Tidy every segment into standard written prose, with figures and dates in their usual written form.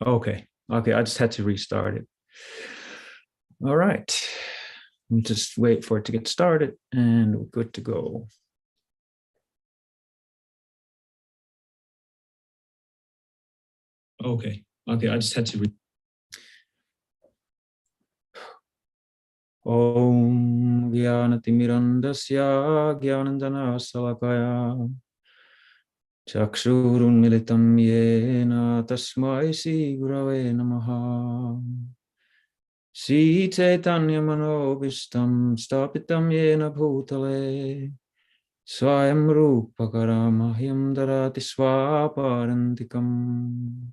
Okay. Okay. I just had to restart it. All right. Just wait for it to get started and we're good to go. Okay. Okay. I just had to. Om Gyanatimmirandasya Gyananjana Salakaya Chakshurun Militam Yena Tasmai Sri Gurave Namaha Sri Chaitanya Manobishtam Stapitam Yena Bhutale Swayam Rupa Karamahyam Darati Swaparantikam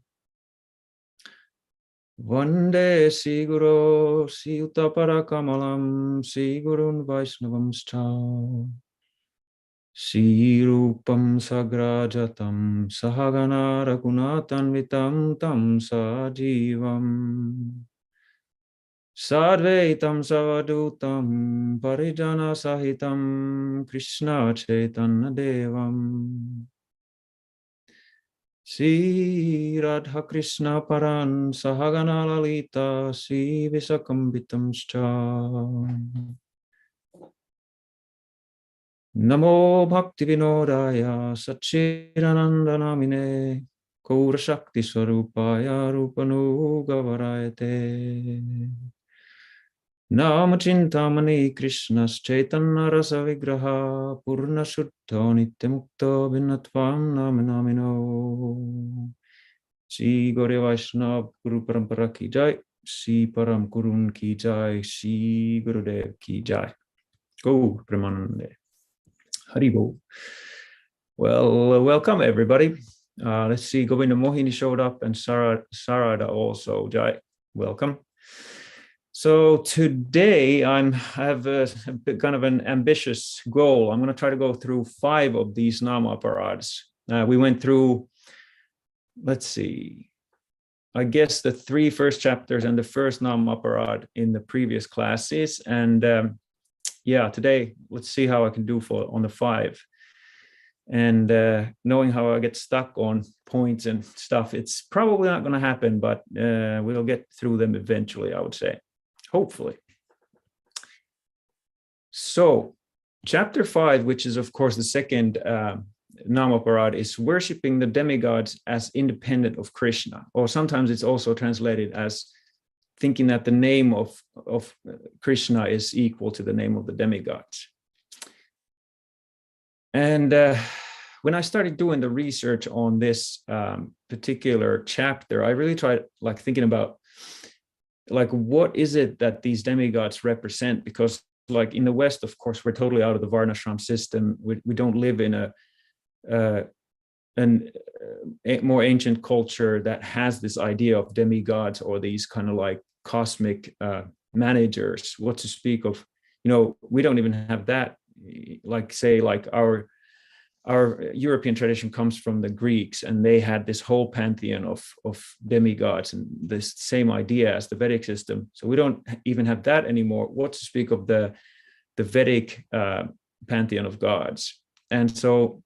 Vande Sri Guru Sri Utapara Kamalam Sri Gurun Vaishnavam Scha Sri Rupam Sagrajatam Sahagana Raghunathanvitam Tam Sajivam Sadvaitam Savadutam Parijana Sahitam Krishna Chaitanya Devam Sri Radha Krishna Paran Sahagana Lalita Sri Visakambitam Scha Namo Bhakti Vinodaya Satchidananda Namine Gaura Shakti Swarupaya Rupanuga Varayate Nama Cintamani Krishnas Chaitanya Rasa Vigraha Purna Shuddha Nityamukta Vinatvam Naminamino Sri Gauri Vaishnava Guru Parampara Ki Jai Sri Param Gurun Ki Jai Sri Gurudev Ki Jai Gaur Premanande Haribo. Well, welcome everybody. Let's see, Govinda Mohini showed up and Sarada also. Jai, welcome. So today I have a kind of an ambitious goal. I'm going to try to go through 5 of these Nama Parads. We went through, let's see, I guess the 3 first chapters and the first Nama Parad in the previous classes. And yeah, today, let's see how I can do on the 5. And knowing how I get stuck on points and stuff, it's probably not going to happen, but we'll get through them eventually, I would say. Hopefully. So chapter 5, which is of course the second Nama Parad, is worshipping the demigods as independent of Krishna, or sometimes it's also translated as thinking that the name of Krishna is equal to the name of the demigods. And when I started doing the research on this particular chapter, I really tried thinking about what is it that these demigods represent? Because in the West, of course, we're totally out of the Varnashram system. We don't live in a more ancient culture that has this idea of demigods or these kind of cosmic managers. What to speak of, we don't even have that. Our European tradition comes from the Greeks, and they had this whole pantheon of demigods and this same idea as the Vedic system. So we don't even have that anymore. What to speak of the Vedic pantheon of gods? And so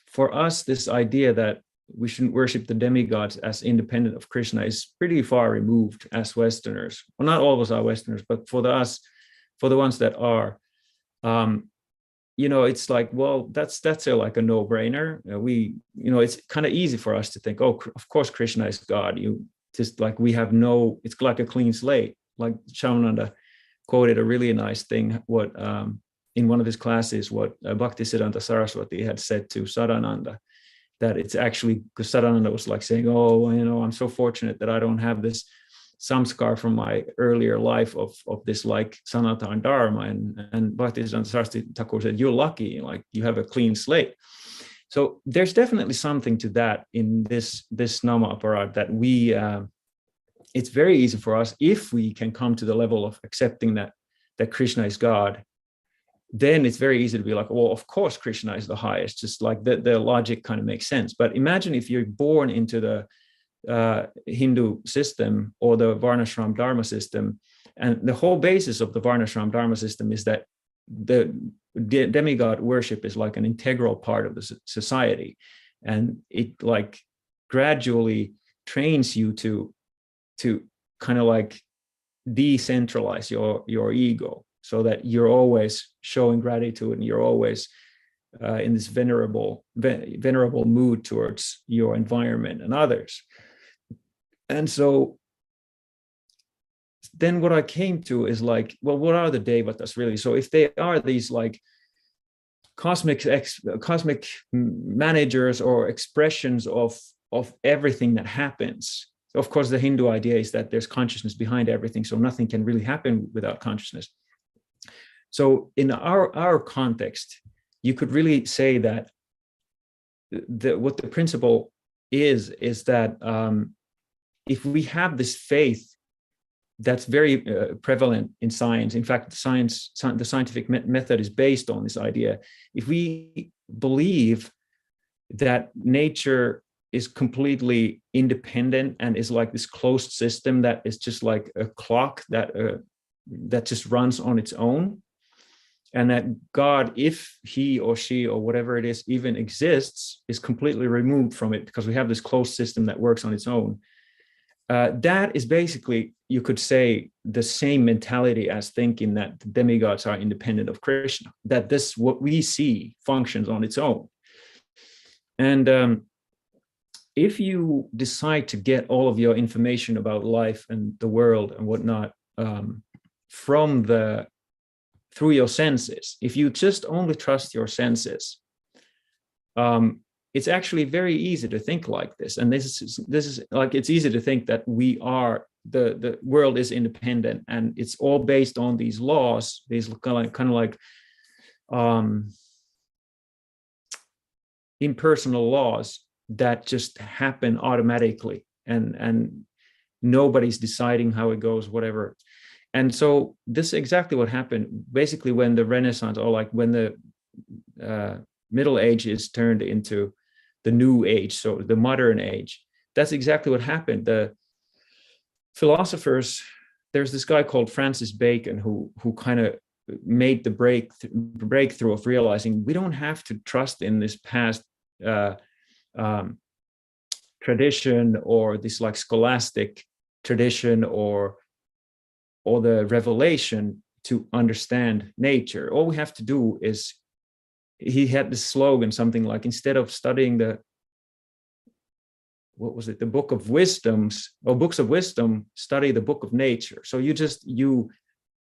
for us, this idea that we shouldn't worship the demigods as independent of Krishna is pretty far removed as Westerners. Well, not all of us are Westerners, but for the ones that are, it's well, that's a no-brainer. It's kind of easy for us to think, oh, of course Krishna is God. We have it's like a clean slate. Like Shamananda quoted a really nice thing, what in one of his classes, what Bhaktisiddhanta Saraswati had said to Sadananda, that it's actually, because Sadananda was saying, oh, I'm so fortunate that I don't have this samskar from my earlier life of this Sanatana Dharma, and Bhaktisiddhanta Saraswati Thakur said, you're lucky, you have a clean slate. So there's definitely something to that in this Nama Parad, that it's very easy for us, if we can come to the level of accepting that Krishna is God, then it's very easy to be well, of course Krishna is the highest, just the logic kind of makes sense. But imagine if you're born into the Hindu system or the Varnashram Dharma system, and the whole basis of the Varnashram Dharma system is that the demigod worship is an integral part of the society, and it gradually trains you to kind of like decentralize your ego, so that you're always showing gratitude and you're always in this venerable mood towards your environment and others. And so then what I came to is like, well, what are the Devatas really? So if they are these like cosmic managers or expressions of everything that happens. Of course, the Hindu idea is that there's consciousness behind everything, so nothing can really happen without consciousness. So in our context, you could really say that what the principle is that if we have this faith that's very prevalent in science. In fact, the scientific method is based on this idea. If we believe that nature is completely independent and is like this closed system that is just like a clock that just runs on its own, and that God, if he or she or whatever it is even exists, is completely removed from it because we have this closed system that works on its own. That is basically, you could say, the same mentality as thinking that the demigods are independent of Krishna, that this, what we see, functions on its own. And if you decide to get all of your information about life and the world and whatnot through your senses, if you just only trust your senses, it's actually very easy to think like this. And this is like, it's easy to think that we are, the world is independent and it's all based on these laws, these kind of like impersonal laws that just happen automatically, and nobody's deciding how it goes, whatever. And so this is exactly what happened basically when the Renaissance, or like when the Middle Age is turned into the New Age, so the modern age. That's exactly what happened. The philosophers, there's this guy called Francis Bacon who kind of made the breakthrough of realizing we don't have to trust in this past tradition, or this like scholastic tradition, or the revelation to understand nature. All we have to do is, he had this slogan, something like, instead of studying the book of wisdoms or books of wisdom, study the book of nature. So you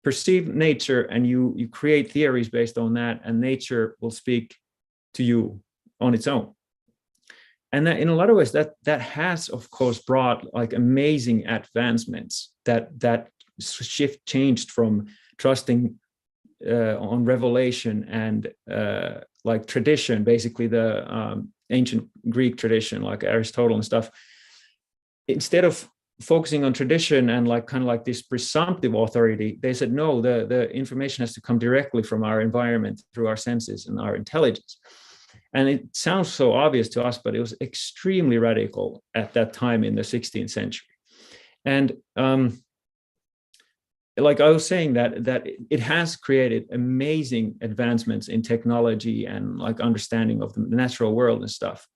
perceive nature and you create theories based on that, and nature will speak to you on its own. And that, in a lot of ways, that has of course brought like amazing advancements, that changed from trusting on revelation and like tradition, basically the ancient Greek tradition, like Aristotle and stuff. Instead of focusing on tradition and like kind of like this presumptive authority, they said, no, the information has to come directly from our environment, through our senses and our intelligence. And it sounds so obvious to us, but it was extremely radical at that time in the 16th century. And like I was saying, that it has created amazing advancements in technology and like understanding of the natural world and stuff.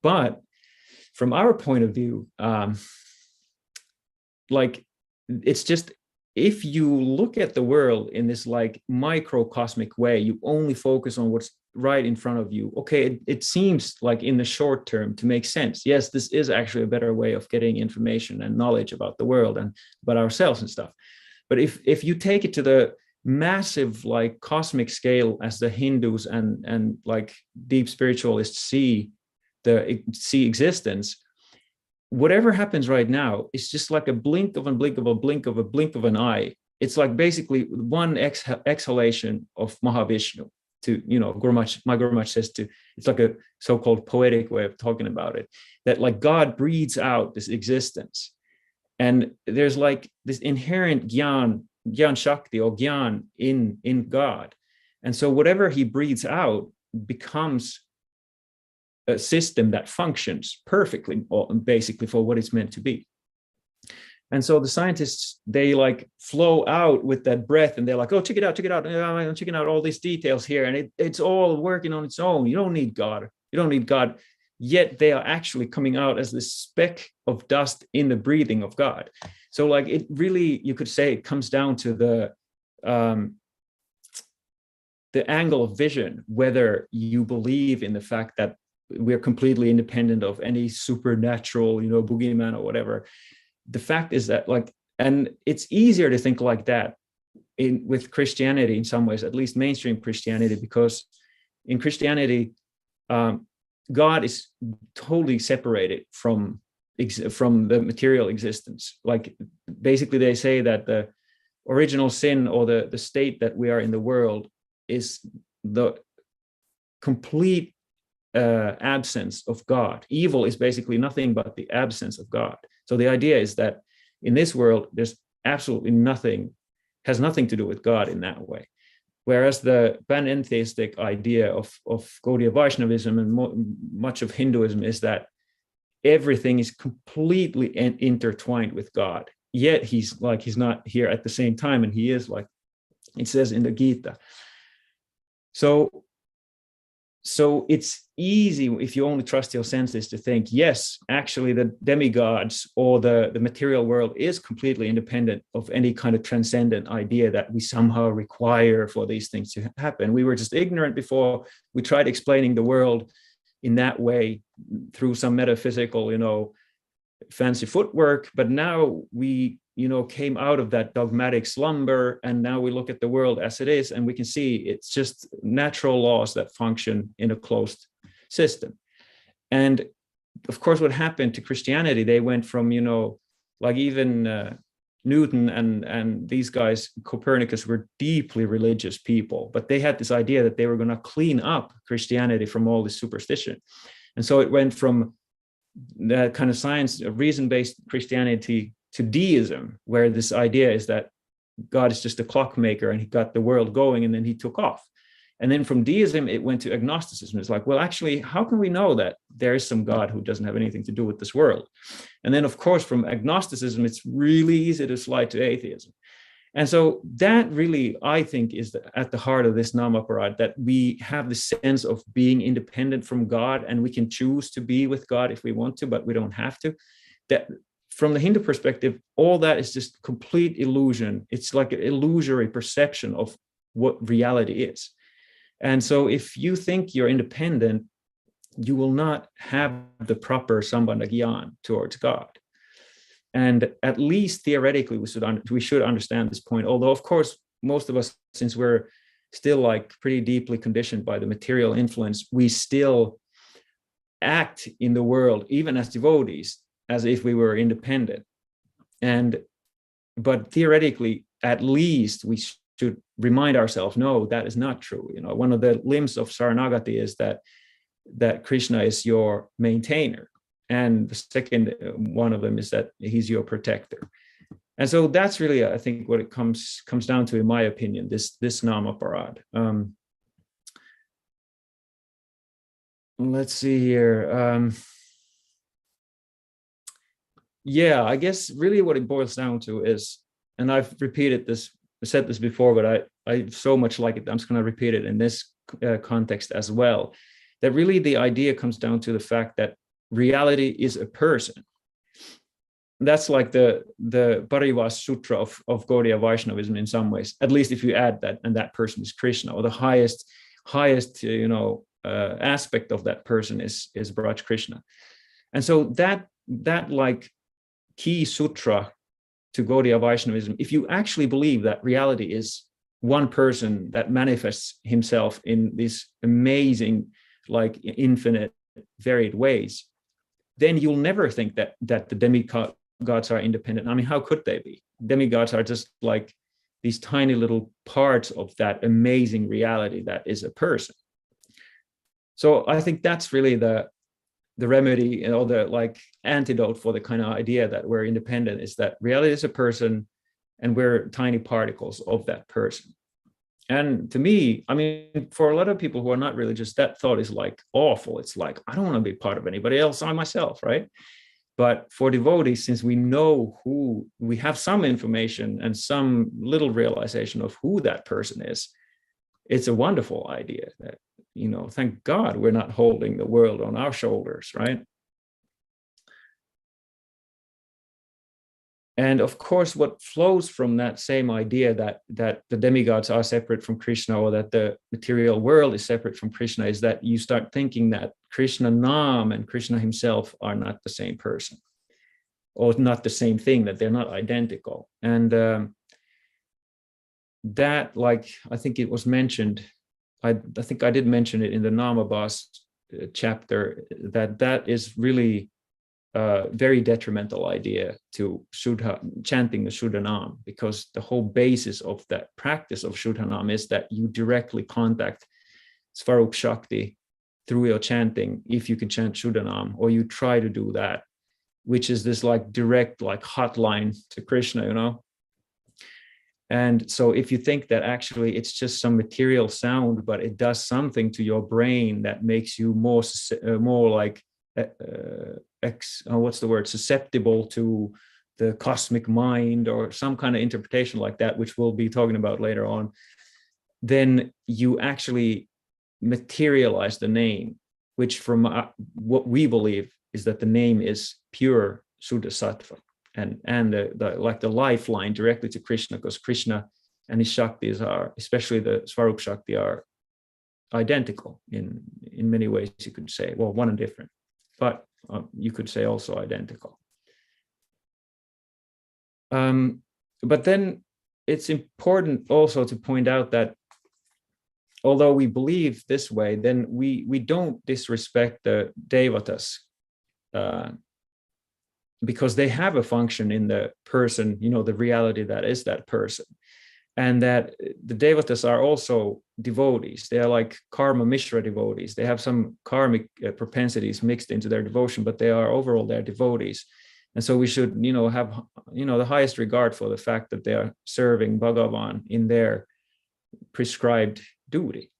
But from our point of view, like, it's just, if you look at the world in this like microcosmic way, you only focus on what's right in front of you. Okay, it seems like in the short term to make sense. Yes, this is actually a better way of getting information and knowledge about the world and about ourselves and stuff. But if you take it to the massive like cosmic scale, as the Hindus and like deep spiritualists see existence, whatever happens right now is just like a blink of an eye. It's like basically one exhalation of Mahavishnu. To, you know, my Guru Maharaj says it's like a so-called poetic way of talking about it, that like God breathes out this existence. And there's like this inherent gyan shakti, or gyan in God. And so whatever he breathes out becomes a system that functions perfectly, basically, for what it's meant to be. And so the scientists, they like flow out with that breath, and they're like, oh, check it out. I'm checking out all these details here. And it's all working on its own. You don't need God. yet they are actually coming out as this speck of dust in the breathing of God. So like it really, you could say it comes down to the angle of vision, whether you believe in the fact that we're completely independent of any supernatural, boogeyman or whatever. The fact is that and it's easier to think like that with Christianity in some ways, at least mainstream Christianity, because in Christianity, God is totally separated from the material existence. Like basically they say that the original sin, or the state that we are in the world, is the complete absence of God. Evil is basically nothing but the absence of God. So the idea is that in this world, there's absolutely nothing, has nothing to do with God in that way. Whereas the panentheistic idea of Gaudiya Vaishnavism and much of Hinduism is that everything is completely intertwined with God. Yet he's not here at the same time, and he is, like it says in the Gita. So it's easy, if you only trust your senses, to think, yes, actually the demigods or the material world is completely independent of any kind of transcendent idea that we somehow require for these things to happen. We were just ignorant before. We tried explaining the world in that way through some metaphysical, fancy footwork, but now we came out of that dogmatic slumber, and now we look at the world as it is, and we can see it's just natural laws that function in a closed system. And of course, what happened to Christianity, they went from even Newton and these guys, Copernicus, were deeply religious people, but they had this idea that they were going to clean up Christianity from all this superstition. And so it went from that kind of science, reason-based Christianity, to deism, where this idea is that God is just a clockmaker and he got the world going and then he took off. And then from deism, it went to agnosticism. It's like, well, actually, how can we know that there is some God who doesn't have anything to do with this world? And then, of course, from agnosticism, it's really easy to slide to atheism. And so that really, I think, is at the heart of this Namaparad, that we have the sense of being independent from God, and we can choose to be with God if we want to, but we don't have to. That from the Hindu perspective, all that is just complete illusion. It's like an illusory perception of what reality is. And so if you think you're independent, you will not have the proper sambandha gyan towards God. And at least theoretically, we should understand this point. Although, of course, most of us, since we're still like pretty deeply conditioned by the material influence, we still act in the world, even as devotees, as if we were independent. But theoretically, at least we should remind ourselves, no, that is not true. One of the limbs of Saranagati is that Krishna is your maintainer. And the second one of them is that he's your protector. And so that's really, I think, what it comes down to, in my opinion, this Namaparad. Let's see here. Yeah, I guess really what it boils down to is, and I've said this before, but I so much like it, I'm just going to repeat it in this context as well, that really the idea comes down to the fact that reality is a person. That's like the Parivas Sutra of Gaudiya Vaishnavism in some ways, at least if you add that, and that person is Krishna, or the highest aspect of that person is Braj Krishna. And so that like key sutra to Gaudiya Vaishnavism, if you actually believe that reality is one person that manifests himself in these amazing, like infinite, varied ways, then you'll never think that the demigods are independent. I mean, how could they be? Demigods are just like these tiny little parts of that amazing reality that is a person. So I think that's really the remedy, or the like antidote for the kind of idea that we're independent, is that reality is a person and we're tiny particles of that person. And to me, I mean, for a lot of people who are not religious, that thought is like awful. It's like, I don't want to be part of anybody else, I myself, right? But for devotees, since we know who, we have some information and some little realization of who that person is, it's a wonderful idea. thank God we're not holding the world on our shoulders, right? And of course, what flows from that same idea that the demigods are separate from Krishna, or that the material world is separate from Krishna, is that you start thinking that Krishna Nam and Krishna himself are not the same person, or not the same thing, that they're not identical. And that, like, I think it was mentioned, I think I did mention it in the Namabas chapter, that is really a very detrimental idea to chanting the Suddha Nama, because the whole basis of that practice of Suddha Nama is that you directly contact Svarup Shakti through your chanting, if you can chant Suddha Nama, or you try to do that, which is this like direct like hotline to Krishna, And so if you think that actually it's just some material sound, but it does something to your brain that makes you more like susceptible to the cosmic mind, or some kind of interpretation like that, which we'll be talking about later on, then you actually materialize the name, which from what we believe is that the name is pure Suddha Sattva, and the lifeline directly to Krishna, because Krishna and his Shaktis are, especially the Svarup Shakti, are identical in many ways, you could say. Well, one and different, but you could say also identical. But then it's important also to point out that although we believe this way, then we don't disrespect the Devatas, because they have a function in the person, the reality that is that person. And that the Devatas are also devotees. They are like karma mishra devotees. They have some karmic propensities mixed into their devotion, but they are overall, they're devotees. And so we should, have, the highest regard for the fact that they are serving Bhagavan in their prescribed duty.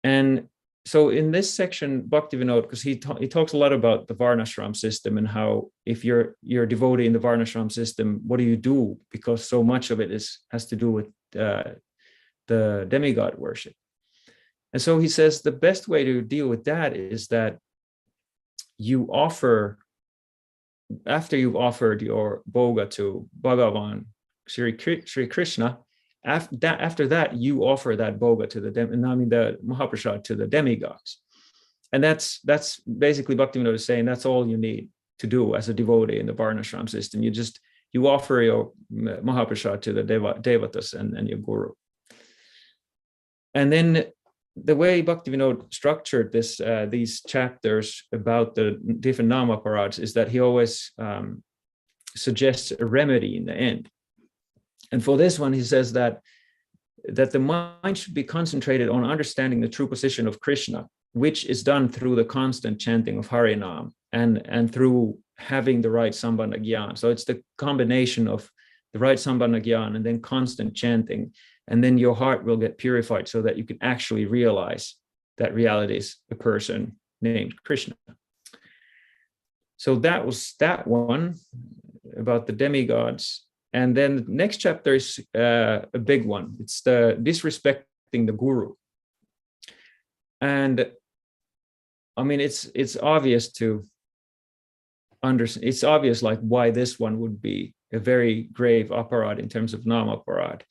And so in this section, Bhaktivinoda, because he talks a lot about the Varnashram system, and how if you're a devotee in the Varnashram system, what do you do? Because so much of it has to do with the demigod worship. And so he says the best way to deal with that is that you offer, after you've offered your bhoga to Bhagavan, Sri Krishna, after that, you offer that bhoga to the Mahaprasad to the demigods. And that's basically Bhaktivinoda is saying that's all you need to do as a devotee in the Varnashram system. You offer your Mahaprasad to the Devatas and your Guru. And then the way Bhaktivinoda structured these chapters about the different Namaparads is that he always suggests a remedy in the end. And for this one, he says that the mind should be concentrated on understanding the true position of Krishna, which is done through the constant chanting of Harinam and through having the right Sambandha Gyan. So it's the combination of the right Sambandha Gyan and then constant chanting. And then your heart will get purified so that you can actually realize that reality is a person named Krishna. So that was that one about the demigods. And then the next chapter is a big one. It's the disrespecting the guru. And I mean, it's obvious to understand. It's obvious like why this one would be a very grave aparad in terms of namaparad.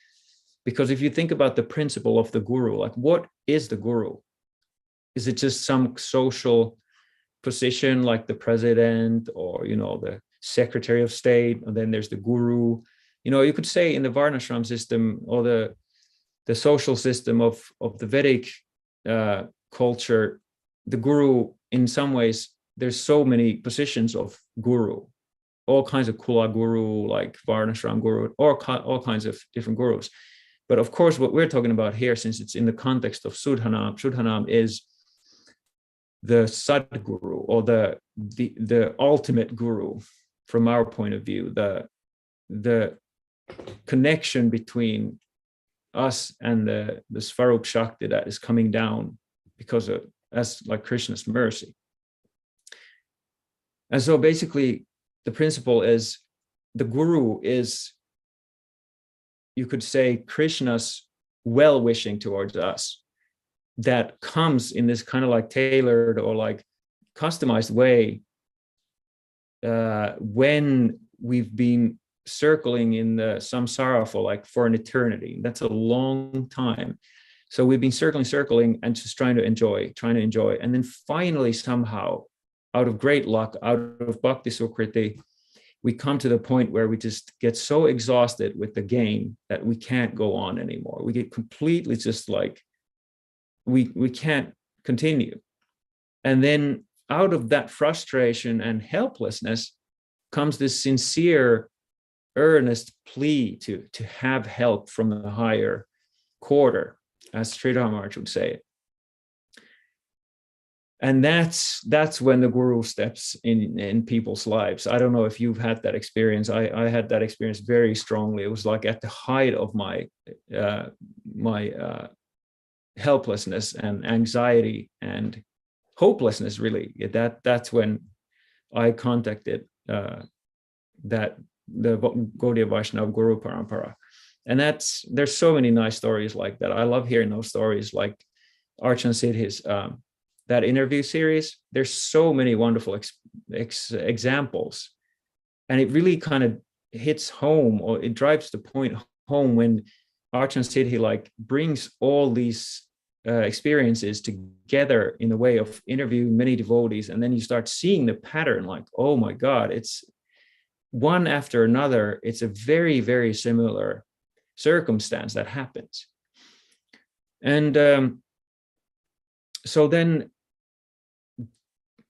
Because if you think about the principle of the guru, like what is the guru? Is it just some social position like the president or, the secretary of state? And then there's the guru. You could say in the Varnashram system or the social system of the Vedic culture, the guru, in some ways, there's so many positions of guru, all kinds of Kula guru, like Varnashram guru, or all kinds of different gurus. But of course, what we're talking about here, since it's in the context of Suddha Nama is the Sadguru, or the ultimate guru from our point of view, the connection between us and the Svarup Shakti that is coming down because of as like Krishna's mercy. And so basically the principle is the guru is, you could say, Krishna's well-wishing towards us. that comes in this kind of like tailored or like customized way when we've been circling in the samsara for an eternity. That's a long time. So we've been circling and just trying to enjoy. And then finally, somehow, out of great luck, out of bhakti sukriti, we come to the point where we just get so exhausted with the game that we can't go on anymore. We get completely just like, we can't continue. And then out of that frustration and helplessness comes this sincere, earnest plea to have help from the higher quarter, as Sridhar Maharaj would say it. And that's when the guru steps in people's lives. I don't know if you've had that experience. I had that experience very strongly. It was like at the height of my helplessness and anxiety and hopelessness, really. That's when I contacted the Gaudiya Vaishnava Guru Parampara. And there's so many nice stories like that. I love hearing those stories, like Archan Siddhi's that interview series. There's so many wonderful examples, and it really kind of hits home, or it drives the point home when Archan Siddhi like brings all these experiences together in the way of interviewing many devotees, and then you start seeing the pattern, like, oh my God, it's one after another. It's a very, very similar circumstance that happens. And so then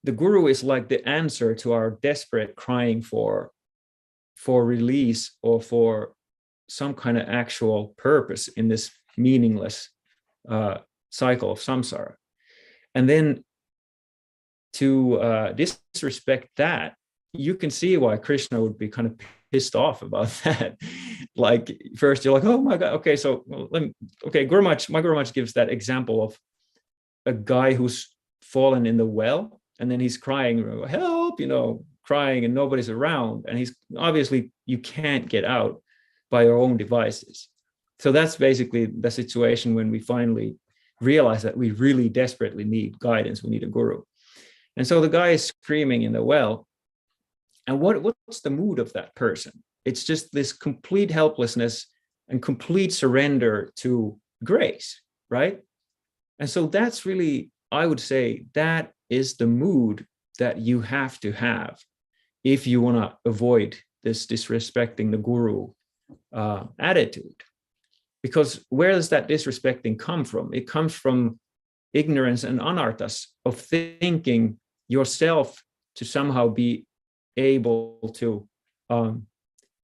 the guru is like the answer to our desperate crying for release or for some kind of actual purpose in this meaningless cycle of samsara. And then to disrespect that, you can see why Krishna would be kind of pissed off about that. Like, first you're like, oh my God, okay, so my Guru Maharaj gives that example of a guy who's fallen in the well, and then he's crying, help, crying, and nobody's around, and he's obviously, you can't get out by your own devices. So that's basically the situation when we finally realize that we really desperately need guidance. We need a guru. And so the guy is screaming in the well. And what's the mood of that person? It's just this complete helplessness and complete surrender to grace, right? And so that's really, I would say, that is the mood that you have to have if you want to avoid this disrespecting the guru attitude. Because where does that disrespecting come from? It comes from ignorance and anarthas of thinking yourself to somehow be able to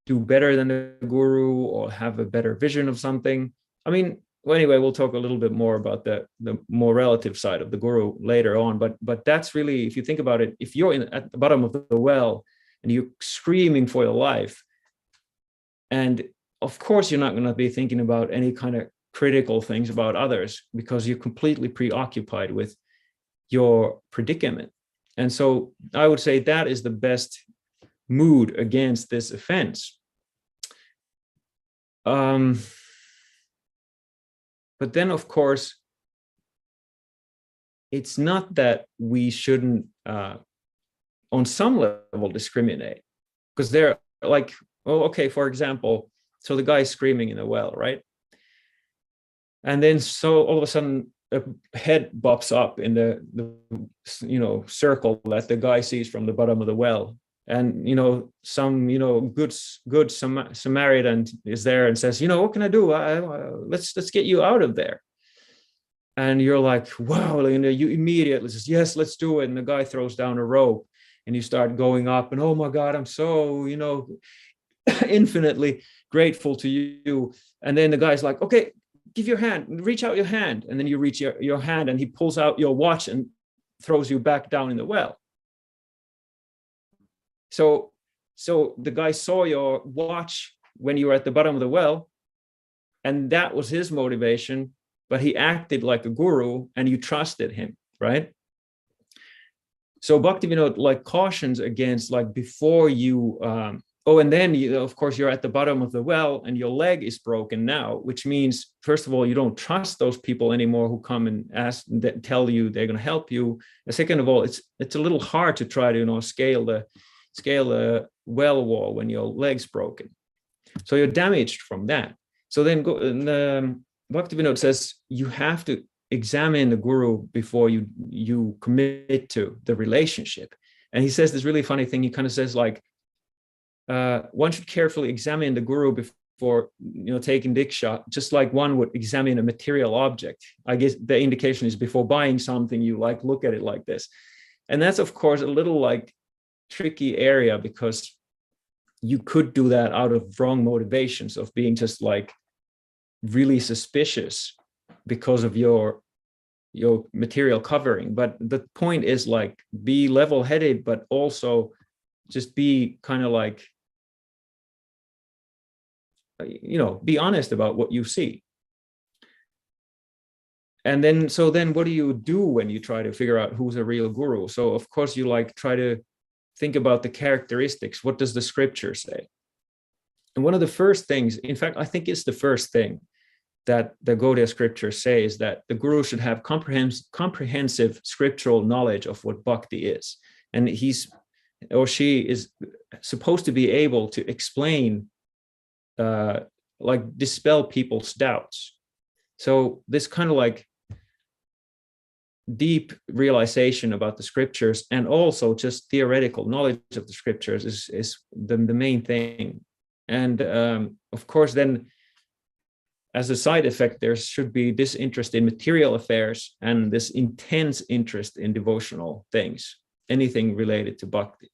do better than the guru or have a better vision of something. I mean, well, anyway, we'll talk a little bit more about the more relative side of the guru later on. But that's really, if you think about it, if you're at the bottom of the well and you're screaming for your life, and of course you're not going to be thinking about any kind of critical things about others because you're completely preoccupied with your predicament. And so I would say that is the best mood against this offense. But then, of course, it's not that we shouldn't, on some level, discriminate, because they're like, oh, okay, for example, so the guy's screaming in the well, right? And then so all of a sudden, a head bops up in the circle that the guy sees from the bottom of the well, and some good Samaritan is there and says, what can I do? Let's get you out of there. And you're like, wow, you immediately says, yes, let's do it. And the guy throws down a rope, and you start going up, and oh my God, I'm so infinitely grateful to you. And then the guy's like, okay, give your hand, reach out your hand. And then you reach your hand, and he pulls out your watch and throws you back down in the well. So the guy saw your watch when you were at the bottom of the well, and that was his motivation, but he acted like a guru and you trusted him, right? So Bhaktivinoda cautions against, before you Oh, and then, of course, you're at the bottom of the well and your leg is broken now, which means, first of all, you don't trust those people anymore who come and ask, that tell you they're going to help you. And second of all, it's a little hard to try to, scale the well wall when your leg's broken. So you're damaged from that. So then Bhaktivinoda says you have to examine the guru before you commit to the relationship. And he says this really funny thing. He kind of says like, one should carefully examine the guru before taking diksha, just like one would examine a material object. I guess the indication is before buying something, you like look at it like this. And that's of course a little like tricky area, because you could do that out of wrong motivations of being just like really suspicious because of your material covering. But the point is like, be level-headed, but also just be kind of like, be honest about what you see. And then, what do you do when you try to figure out who's a real guru? So of course you like try to think about the characteristics. What does the scripture say? And one of the first things, in fact, I think it's the first thing that the Gaudiya scriptures say, is that the guru should have comprehensive scriptural knowledge of what bhakti is. And he's or she is supposed to be able to explain, like dispel people's doubts. So this kind of like deep realization about the scriptures, and also just theoretical knowledge of the scriptures is the main thing. And of course, then as a side effect, there should be this interest in material affairs and this intense interest in devotional things, anything related to bhakti.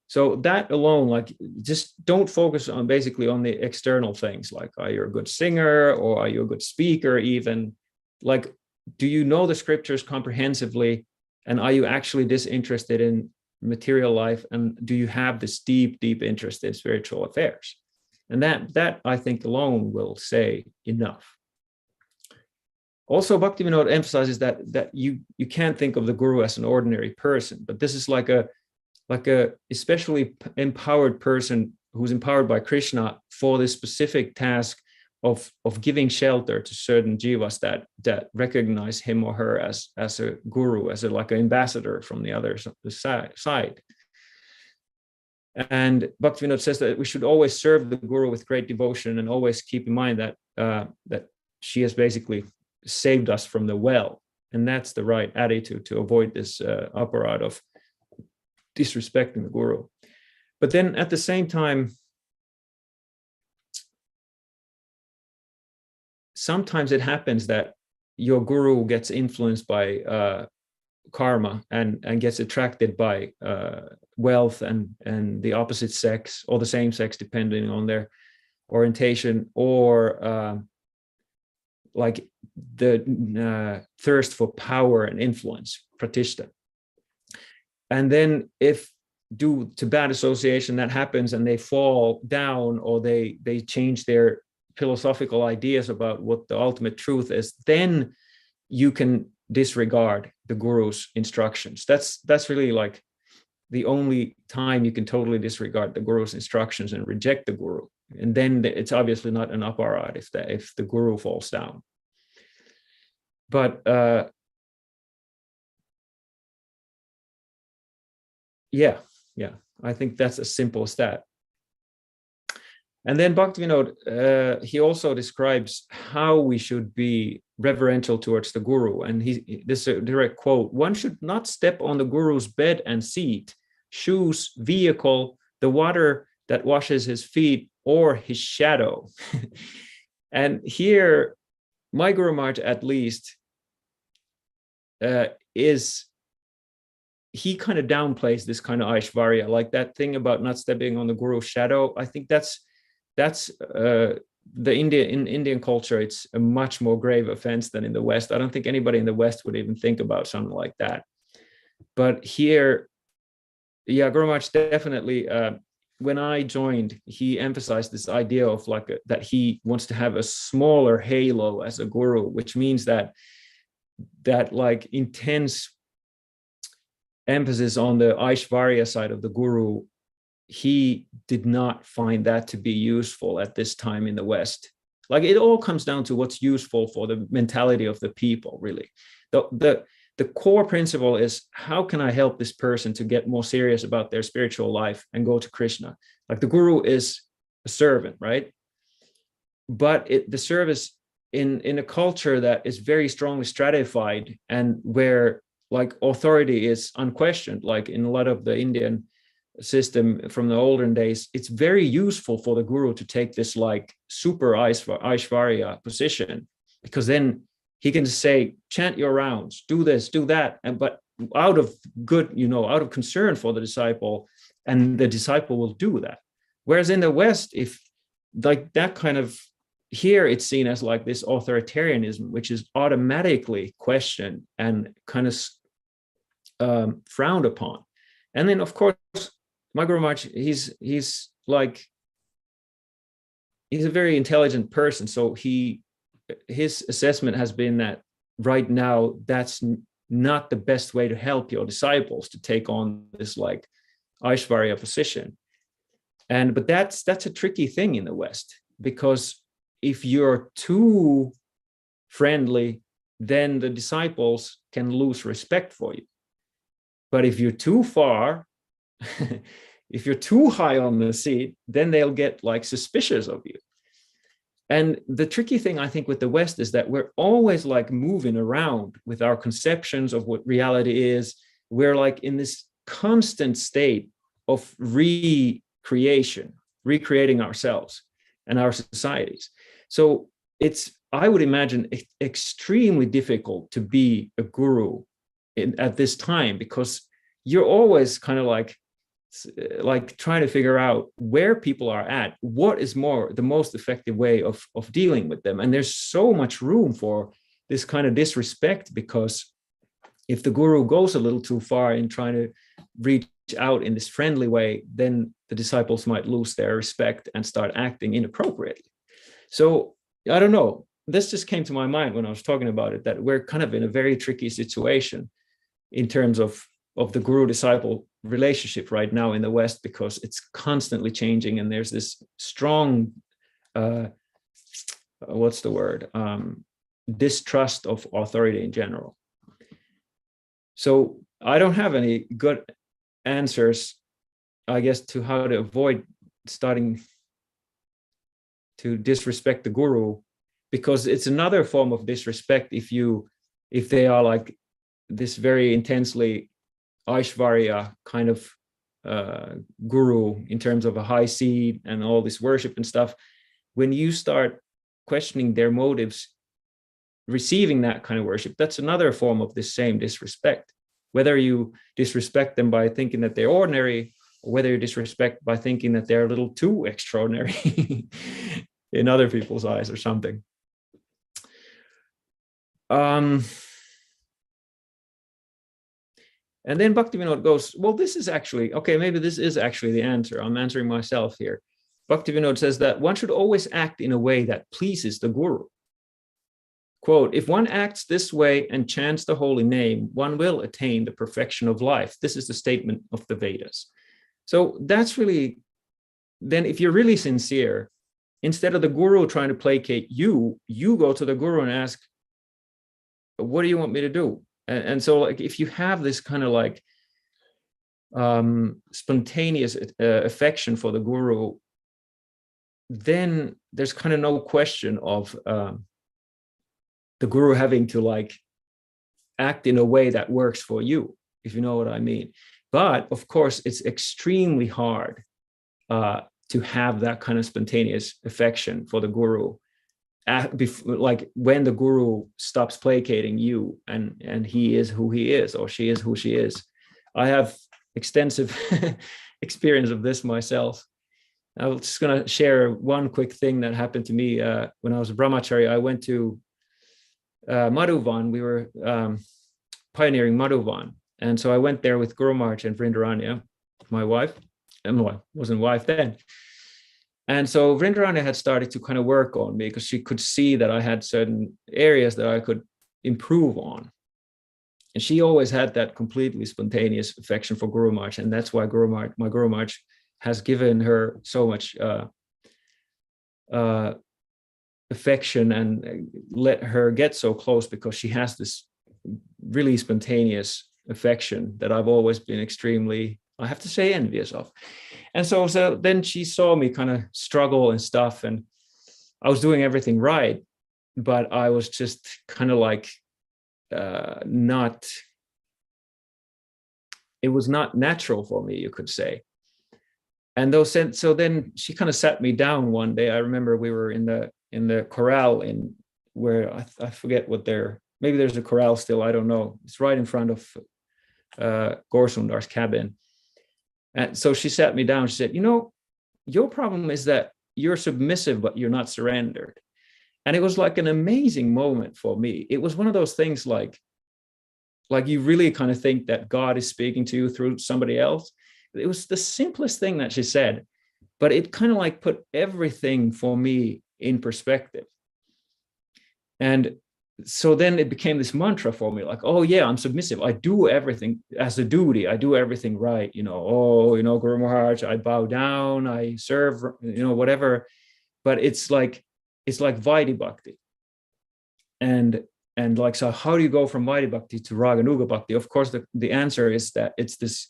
So that alone, like, just don't focus on basically on the external things, like, are you a good singer, or are you a good speaker even? Like, do you know the scriptures comprehensively, and are you actually disinterested in material life, and do you have this deep interest in spiritual affairs? And that I think alone will say enough. Also, Bhaktivinoda emphasizes that you can't think of the guru as an ordinary person, but this is like a especially empowered person who's empowered by Krishna for this specific task of giving shelter to certain jivas that recognize him or her as a guru, as like an ambassador from the other side. And Bhaktivinoda says that we should always serve the guru with great devotion, and always keep in mind that she has basically saved us from the well. And that's the right attitude to avoid this aparad of disrespecting the guru. But then at the same time, sometimes it happens that your guru gets influenced by karma and gets attracted by wealth and the opposite sex or the same sex, depending on their orientation, or like the thirst for power and influence, pratishta. And then if due to bad association that happens and they fall down, or they change their philosophical ideas about what the ultimate truth is, then you can disregard the guru's instructions. That's really like the only time you can totally disregard the guru's instructions and reject the guru. And then it's obviously not an aparad if the guru falls down. But yeah, I think that's as simple as that. And then Bhaktivinoda, he also describes how we should be reverential towards the guru. And this is a direct quote: "One should not step on the guru's bed and seat, shoes, vehicle, the water that washes his feet, or his shadow." And here, my Guru Maharaj, at least, he kind of downplays this kind of Aishvarya, like that thing about not stepping on the guru's shadow. I think that's in Indian culture, it's a much more grave offense than in the West. I don't think anybody in the West would even think about something like that. But here, yeah, Guru Maharaj definitely, when I joined, he emphasized this idea of like that he wants to have a smaller halo as a guru, which means that like intense emphasis on the Aishvarya side of the guru, he did not find that to be useful at this time in the West. Like, it all comes down to what's useful for the mentality of the people, really. The core principle is, how can I help this person to get more serious about their spiritual life and go to Krishna? Like, the guru is a servant, right? But the service in a culture that is very strongly stratified, and where like authority is unquestioned, like in a lot of the Indian system from the olden days, it's very useful for the guru to take this like super Aishvarya position, because then he can say, chant your rounds, do this, do that, but out of good, out of concern for the disciple, and the disciple will do that. Whereas in the West, if like that kind of, here it's seen as like this authoritarianism, which is automatically questioned and kind of frowned upon. And then of course, my Guru Maharaj, he's a very intelligent person. So his assessment has been that right now, that's not the best way to help your disciples to take on this like Aishvarya position. But that's a tricky thing in the West, because if you're too friendly, then the disciples can lose respect for you. But if you're too far, if you're too high on the seat, then they'll get like suspicious of you. And the tricky thing, I think, with the West is that we're always like moving around with our conceptions of what reality is. We're like in this constant state of recreating ourselves and our societies. So I would imagine, extremely difficult to be a guru at this time, because you're always kind of like trying to figure out where people are at, what is the most effective way of dealing with them. And there's so much room for this kind of disrespect, because if the guru goes a little too far in trying to reach out in this friendly way, then the disciples might lose their respect and start acting inappropriately. So I don't know, this just came to my mind when I was talking about it, that we're kind of in a very tricky situation in terms of the guru-disciple relationship right now in the West, because it's constantly changing, and there's this strong, distrust of authority in general. So I don't have any good answers, I guess, to how to avoid starting to disrespect the guru, because it's another form of disrespect if they are like this very intensely Aishvarya kind of guru in terms of a high seat and all this worship and stuff. When you start questioning their motives receiving that kind of worship, that's another form of the same disrespect. Whether you disrespect them by thinking that they're ordinary, or whether you disrespect by thinking that they're a little too extraordinary in other people's eyes or something. And then Bhaktivinoda goes, well, this is actually, okay, maybe this is actually the answer. I'm answering myself here. Bhaktivinoda says that one should always act in a way that pleases the guru. Quote, if one acts this way and chants the holy name, one will attain the perfection of life. This is the statement of the Vedas. So that's really, then if you're really sincere, instead of the guru trying to placate you, you go to the guru and ask, what do you want me to do? And so like, if you have this kind of like spontaneous affection for the guru, then there's kind of no question of the guru having to like act in a way that works for you, if you know what I mean. But of course, it's extremely hard to have that kind of spontaneous affection for the guru, like when the guru stops placating you and he is who he is, or she is who she is. I have extensive experience of this myself. I'm just going to share one quick thing that happened to me when I was a brahmachari. I went to Madhuvan. We were pioneering Madhuvan. And so I went there with Guru Maharaj and Vrindaranya, my wife, and wasn't wife then. And so Vrindaranya had started to kind of work on me because she could see that I had certain areas that I could improve on. And she always had that completely spontaneous affection for Guru Maharaj. And that's why my Guru Maharaj has given her so much affection and let her get so close, because she has this really spontaneous affection that I've always been extremely, I have to say, envious of. And so then she saw me kind of struggle and stuff, and I was doing everything right, but I was just kind of like not, it was not natural for me, you could say. And so then she kind of sat me down one day. I remember we were in the corral in where I forget what maybe there's a corral still, I don't know. It's right in front of Gorsundar's cabin. And so she sat me down. She said, your problem is that you're submissive, but you're not surrendered. And it was like an amazing moment for me. It was one of those things like you really kind of think that God is speaking to you through somebody else. It was the simplest thing that she said, but it kind of like put everything for me in perspective. And so then it became this mantra for me, like, oh yeah, I'm submissive. I do everything as a duty. I do everything right. Guru Maharaj, I bow down, I serve, whatever. But it's like Vaidhi Bhakti. And like, so how do you go from Vaidhi Bhakti to Raganuga Bhakti? Of course, the answer is that it's this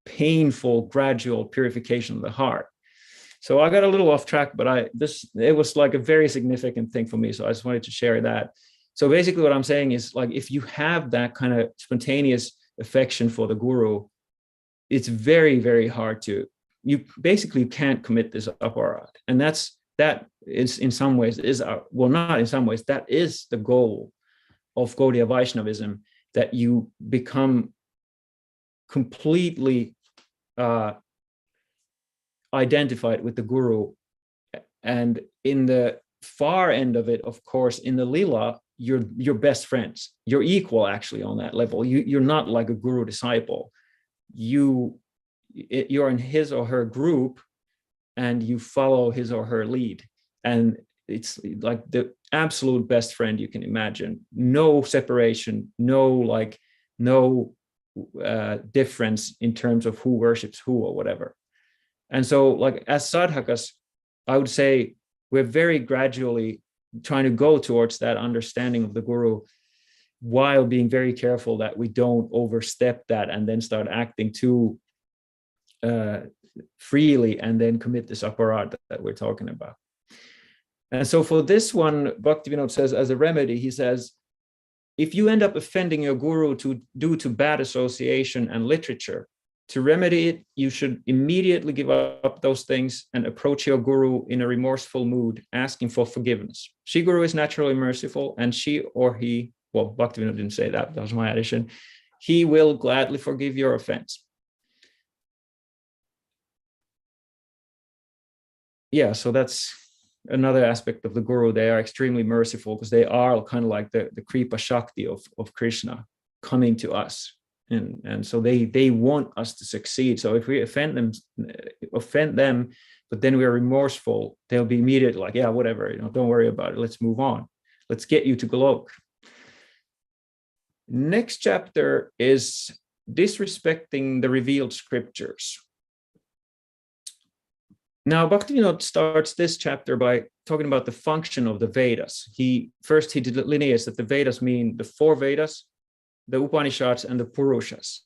painful, gradual purification of the heart. So I got a little off track, but it was like a very significant thing for me. So I just wanted to share that. So basically what I'm saying is, like, if you have that kind of spontaneous affection for the guru, it's very, very hard you basically can't commit this aparadh. And that is in some ways not in some ways, that is the goal of Gaudiya Vaishnavism, that you become completely identified with the guru. And in the far end of it, of course, in the lila, you're best friends. You're equal, actually, on that level. You're not like a guru disciple. You're in his or her group, and you follow his or her lead. And it's like the absolute best friend you can imagine. No separation, no difference in terms of who worships who or whatever. And so, like, as sadhakas, I would say we're very gradually trying to go towards that understanding of the guru, while being very careful that we don't overstep that and then start acting too freely and then commit this aparadh that we're talking about. And so for this one, Bhaktivinoda says, as a remedy, he says, if you end up offending your guru due to bad association and literature, to remedy it, you should immediately give up those things and approach your guru in a remorseful mood, asking for forgiveness. Shri Guru is naturally merciful, and she or he, well, Bhaktivinoda didn't say that was my addition, he will gladly forgive your offense. Yeah, so that's another aspect of the guru. They are extremely merciful, because they are kind of like the Kripa Shakti of Krishna coming to us. And so they want us to succeed. So if we offend them, but then we're remorseful, they'll be immediately like, yeah, whatever, don't worry about it. Let's move on. Let's get you to Golok. Next chapter is disrespecting the revealed scriptures. Now, Bhaktivinoda starts this chapter by talking about the function of the Vedas. He delineates that the Vedas mean the four Vedas, the Upanishads, and the Purushas.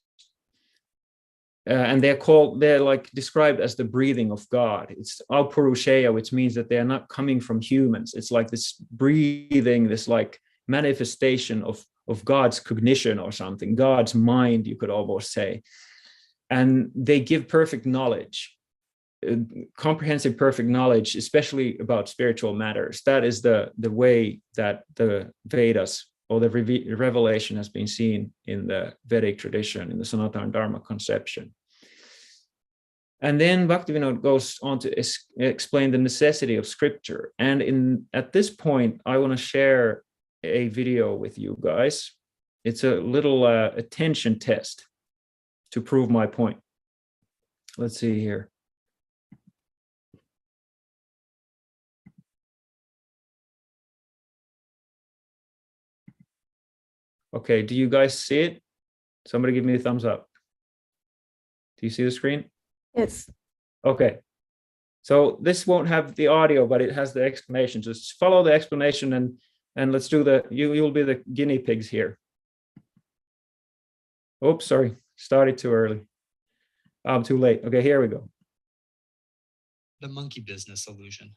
And they're like described as the breathing of God. It's Apurusheya, which means that they are not coming from humans. It's like this breathing, this like manifestation of God's cognition or something, God's mind, you could almost say. And they give perfect knowledge, comprehensive perfect knowledge, especially about spiritual matters. That is the way that the Vedas, or the revelation, has been seen in the Vedic tradition, in the Sanatana Dharma conception. And then Bhaktivinoda goes on to explain the necessity of scripture. And at this point, I want to share a video with you guys. It's a little attention test to prove my point. Let's see here. Okay, do you guys see it? Somebody give me a thumbs up. Do you see the screen? Yes. Okay. So this won't have the audio, but it has the explanation. Just follow the explanation and let's do you'll be the guinea pigs here. Oops, sorry, started too early. I'm too late. Okay, here we go. The monkey business illusion.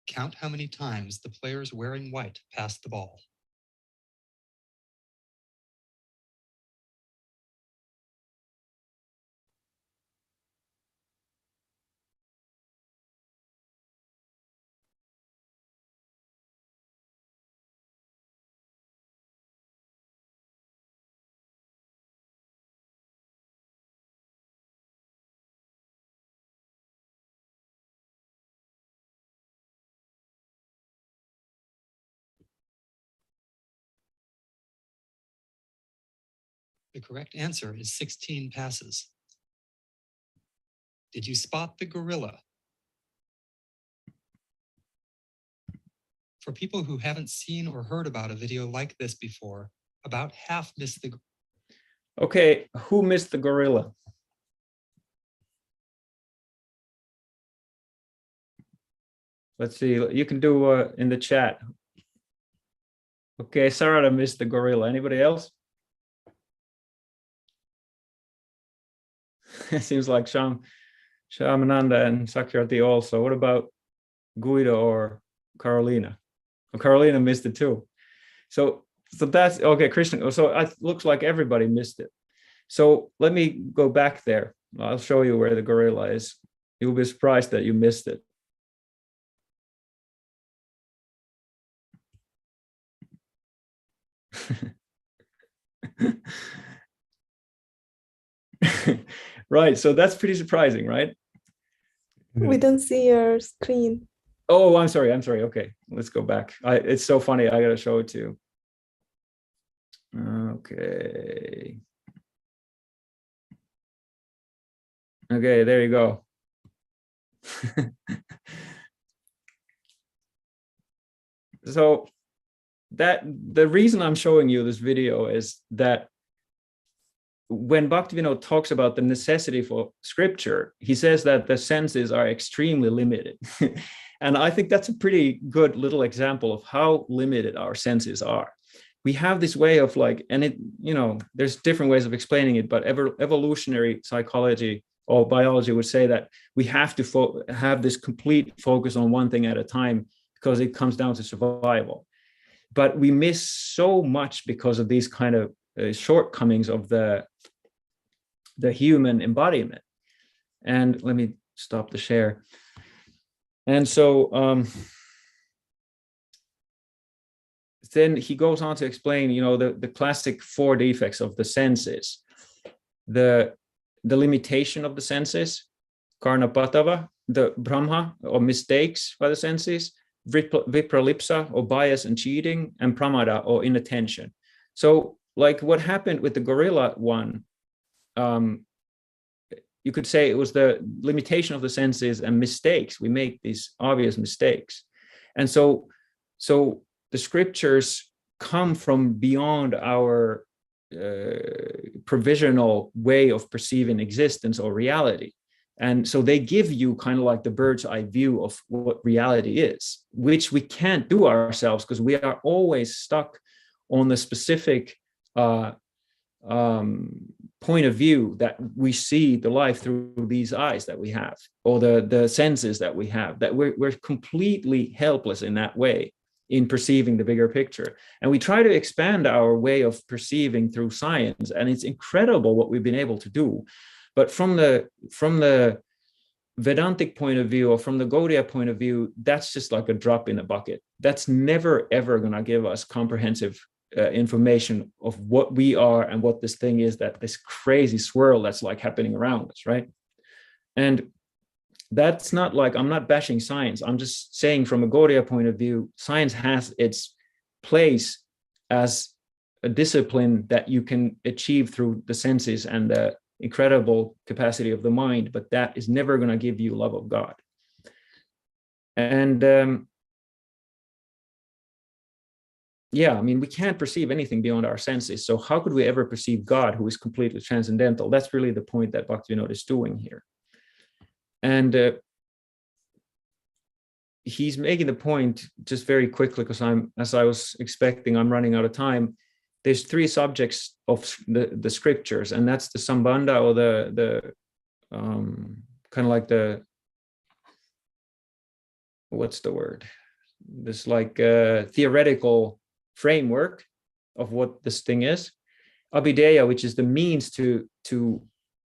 Count how many times the players wearing white pass the ball. The correct answer is 16 passes. Did you spot the gorilla? For people who haven't seen or heard about a video like this before, about half missed the. Okay, who missed the gorilla? Let's see, you can do in the chat. Okay, Sarada missed the gorilla. Anybody else? It seems like Shamananda and Sakyarthi also. What about Guido or Carolina? Well, Carolina missed it too. So that's okay, Krishna. So it looks like everybody missed it. So let me go back there. I'll show you where the gorilla is. You'll be surprised that you missed it. Right, so that's pretty surprising, right? We don't see your screen. Oh, I'm sorry. Okay, let's go back. It's so funny. I gotta show it to you. Okay. Okay, there you go. So the reason I'm showing you this video is that when Bhaktivinoda talks about the necessity for scripture, he says that the senses are extremely limited. And I think that's a pretty good little example of how limited our senses are. We have this way of like, and it, there's different ways of explaining it, but evolutionary psychology or biology would say that we have to have this complete focus on one thing at a time because it comes down to survival. But we miss so much because of these kind of shortcomings of the human embodiment. And let me stop the share. And so then he goes on to explain, the classic 4 defects of the senses, the limitation of the senses, karnapatava, the brahma or mistakes by the senses, vipralipsa or bias and cheating, and pramada or inattention. So like what happened with the gorilla one, you could say it was the limitation of the senses and mistakes. We make these obvious mistakes. And so the scriptures come from beyond our provisional way of perceiving existence or reality. And so they give you kind of like the bird's eye view of what reality is, which we can't do ourselves because we are always stuck on the specific point of view that we see the life through these eyes that we have, or the senses that we have, that we're completely helpless in that way in perceiving the bigger picture. And we try to expand our way of perceiving through science, and it's incredible what we've been able to do. But from the Vedantic point of view, or from the Gaudiya point of view, that's just like a drop in a bucket. That's never, ever going to give us comprehensive information of what we are and what this thing is, that this crazy swirl that's like happening around us, right? And that's not like, I'm not bashing science. I'm just saying from a Gaudiya point of view, science has its place as a discipline that you can achieve through the senses and the incredible capacity of the mind, but that is never going to give you love of God. And yeah, I mean, we can't perceive anything beyond our senses. So how could we ever perceive God, who is completely transcendental? That's really the point that Bhaktivinoda is doing here. And he's making the point just very quickly, because as I was expecting, I'm running out of time. There's three subjects of the scriptures, and that's the sambandha, or the kind of like the, what's the word? This like theoretical framework of what this thing is. Abhideya, which is the means to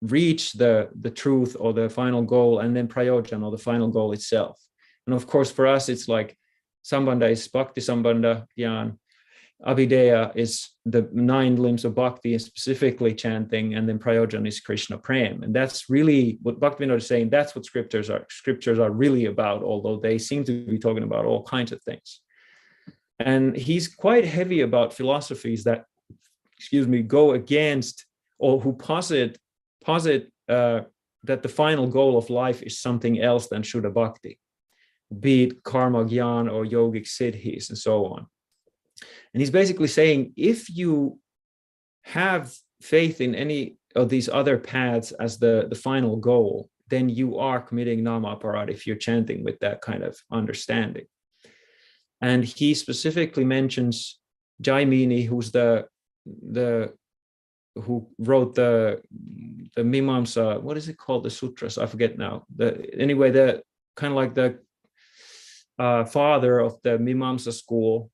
reach the truth or the final goal, and then prayojan, or the final goal itself. And of course, for us, it's like sambandha is bhakti sambandha dhyan. Abhideya is the 9 limbs of bhakti, and specifically chanting, and then prayojan is Krishna prem. And that's really what Bhaktivinoda is saying. That's what scriptures are really about, although they seem to be talking about all kinds of things. And he's quite heavy about philosophies that, go against, or who posit that the final goal of life is something else than Shuddha Bhakti, be it karma, jnana, or yogic siddhis, and so on. And he's basically saying, if you have faith in any of these other paths as the final goal, then you are committing nama aparad if you're chanting with that kind of understanding. And he specifically mentions Jaimini, who's who wrote the Mimamsa, what is it called? The sutras, I forget now. Anyway, the kind of like the father of the Mimamsa school.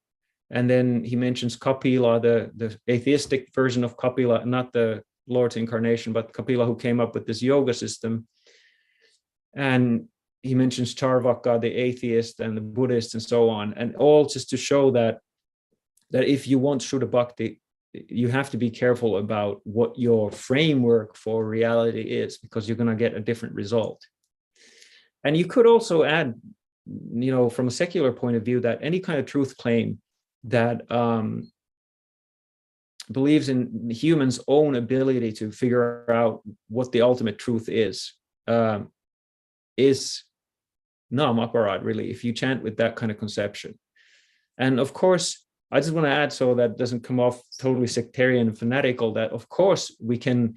And then he mentions Kapila, the atheistic version of Kapila, not the Lord's incarnation, but Kapila, who came up with this yoga system. And he mentions Charvaka, the atheist, and the Buddhist, and so on, and all just to show that if you want Shuddha Bhakti, you have to be careful about what your framework for reality is, because you're going to get a different result. And you could also add, from a secular point of view, that any kind of truth claim that believes in humans' own ability to figure out what the ultimate truth is nam aparad, really, if you chant with that kind of conception. And of course, I just want to add, so that doesn't come off totally sectarian and fanatical, that of course we can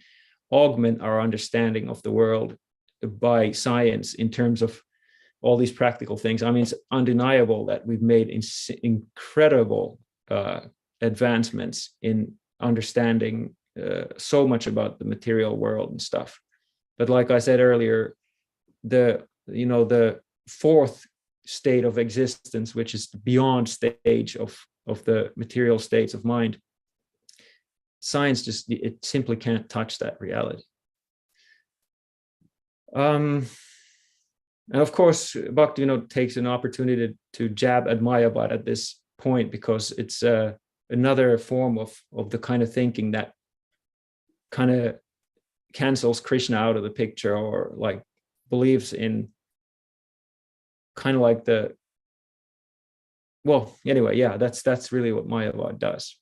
augment our understanding of the world by science in terms of all these practical things. I mean, it's undeniable that we've made incredible advancements in understanding so much about the material world and stuff. But like I said earlier, the fourth state of existence, which is the beyond stage of the material states of mind, science it simply can't touch that reality. And of course, Bhaktivinoda takes an opportunity to jab at Mayavad at this point, because it's another form of the kind of thinking that kind of cancels Krishna out of the picture, or like believes in kind of like that's really what Mayavad does.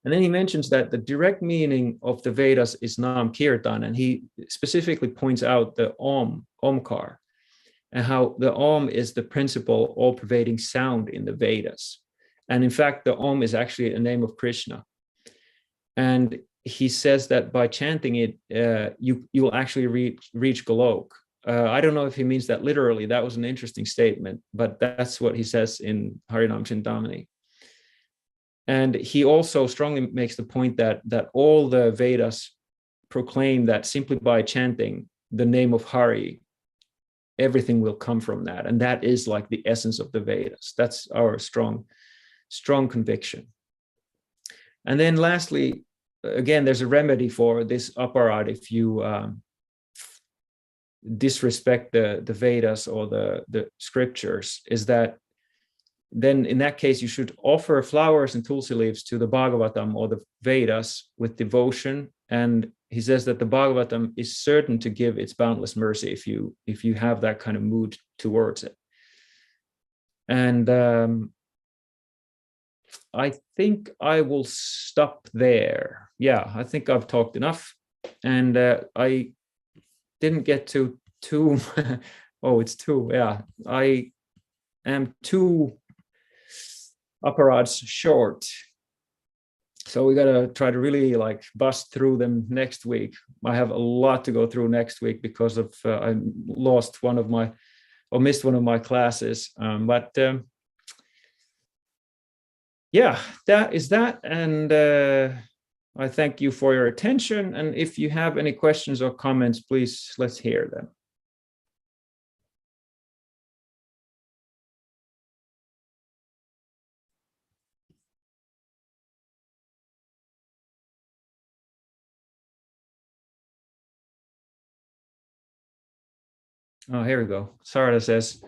And then he mentions that the direct meaning of the Vedas is Nam Kirtan, and he specifically points out the Omkar, and how the Om is the principal all-pervading sound in the Vedas. And in fact, the Om is actually a name of Krishna. And he says that by chanting it, you'll actually reach Golok. I don't know if he means that literally. That was an interesting statement, but that's what he says in Harinama Cintamani. And he also strongly makes the point that all the Vedas proclaim that simply by chanting the name of Hari, everything will come from that. And that is like the essence of the Vedas. That's our strong conviction. And then lastly, again, there's a remedy for this aparad if you disrespect the Vedas or the scriptures, is that then in that case, you should offer flowers and tulsi leaves to the Bhagavatam or the Vedas with devotion. And he says that the Bhagavatam is certain to give its boundless mercy if you have that kind of mood towards it. And I think I will stop there. Yeah, I think I've talked enough. And I didn't get to two. Oh, it's two. Yeah, I am too aparad's short. So we got to try to really like bust through them next week. I have a lot to go through next week because of I missed one of my classes. Yeah, that is that. And I thank you for your attention. And if you have any questions or comments, please let's hear them. Oh, here we go. Sarada says,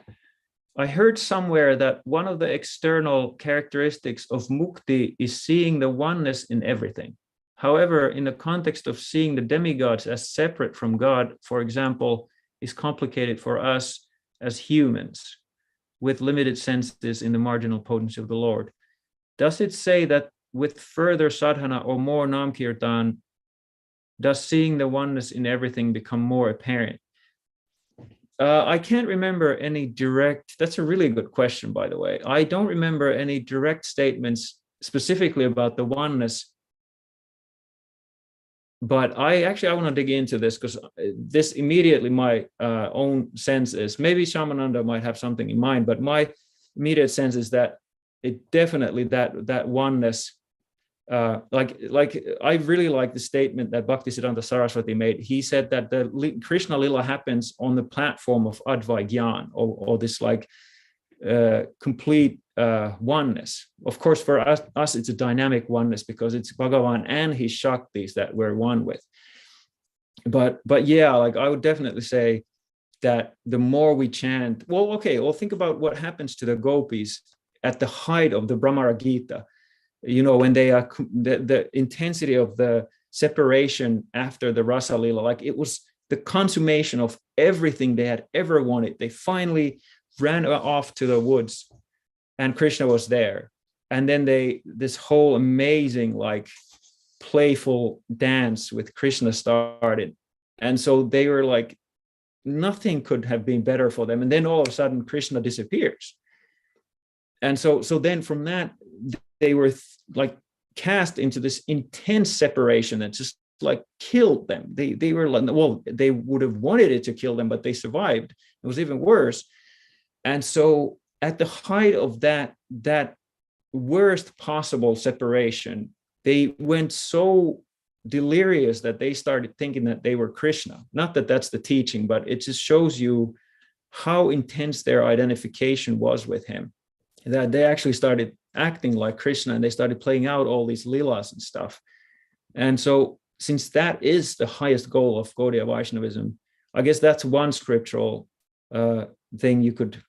I heard somewhere that one of the external characteristics of mukti is seeing the oneness in everything. However, in the context of seeing the demigods as separate from God, for example, is complicated for us as humans with limited senses in the marginal potency of the Lord. Does it say that with further sadhana or more namkirtan, does seeing the oneness in everything become more apparent? I can't remember any direct, that's a really good question, by the way. I don't remember any direct statements specifically about the oneness, but I want to dig into this because this immediately my own sense is, maybe Shamananda might have something in mind, but my immediate sense is that it definitely, that oneness, like I really like the statement that Bhaktisiddhanta Saraswati made. He said that the Krishna Lila happens on the platform of Advaigyan, or this like complete oneness. Of course, for us it's a dynamic oneness because it's Bhagavan and his Shaktis that we're one with. But yeah, like I would definitely say that the more we chant, well, think about what happens to the gopis at the height of the Brahmara Gita. You know, when they are the intensity of the separation after the Rasa Lila, like it was the consummation of everything they had ever wanted. They finally ran off to the woods and Krishna was there. And then this whole amazing, like playful dance with Krishna started. And so they were like, nothing could have been better for them. And then all of a sudden Krishna disappears. And so then from that, they were like cast into this intense separation that just like killed them. They were like, well, they would have wanted it to kill them, but they survived. It was even worse. And so at the height of that worst possible separation, they went so delirious that they started thinking that they were Krishna. Not that that's the teaching, but it just shows you how intense their identification was with him, that they actually started acting like Krishna and they started playing out all these leelas and stuff. And so since that is the highest goal of Gaudiya Vaishnavism, I guess that's one scriptural thing you could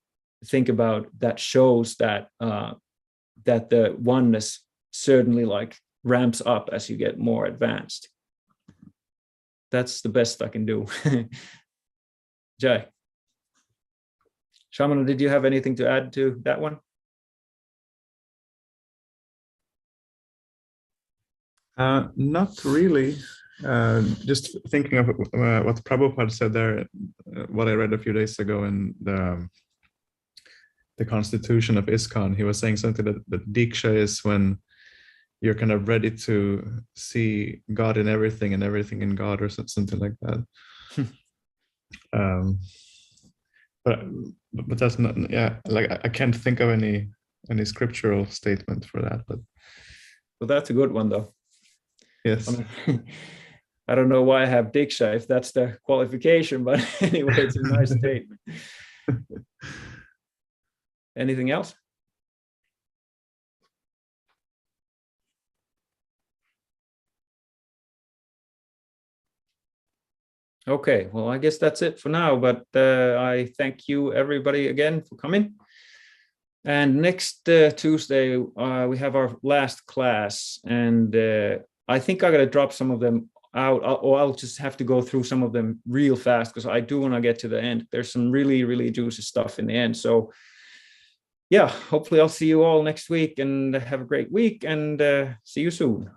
think about that shows that that the oneness certainly like ramps up as you get more advanced. That's the best I can do. Jai. Shamana, did you have anything to add to that one? Not really. Just thinking of what Prabhupada said there, what I read a few days ago in the constitution of ISKCON. He was saying something that Diksha is when you're kind of ready to see God in everything and everything in God, or something like that. But that's not, yeah, like I can't think of any scriptural statement for that. But well, that's a good one though. Yes. I don't know why I have Diksha if that's the qualification, but anyway, it's a nice statement. Anything else? Okay, well, I guess that's it for now, but I thank you everybody again for coming. And next Tuesday, we have our last class, and I think I got to drop some of them out, or I'll just have to go through some of them real fast because I do want to get to the end. There's some really, really juicy stuff in the end. So yeah, hopefully I'll see you all next week and have a great week and see you soon.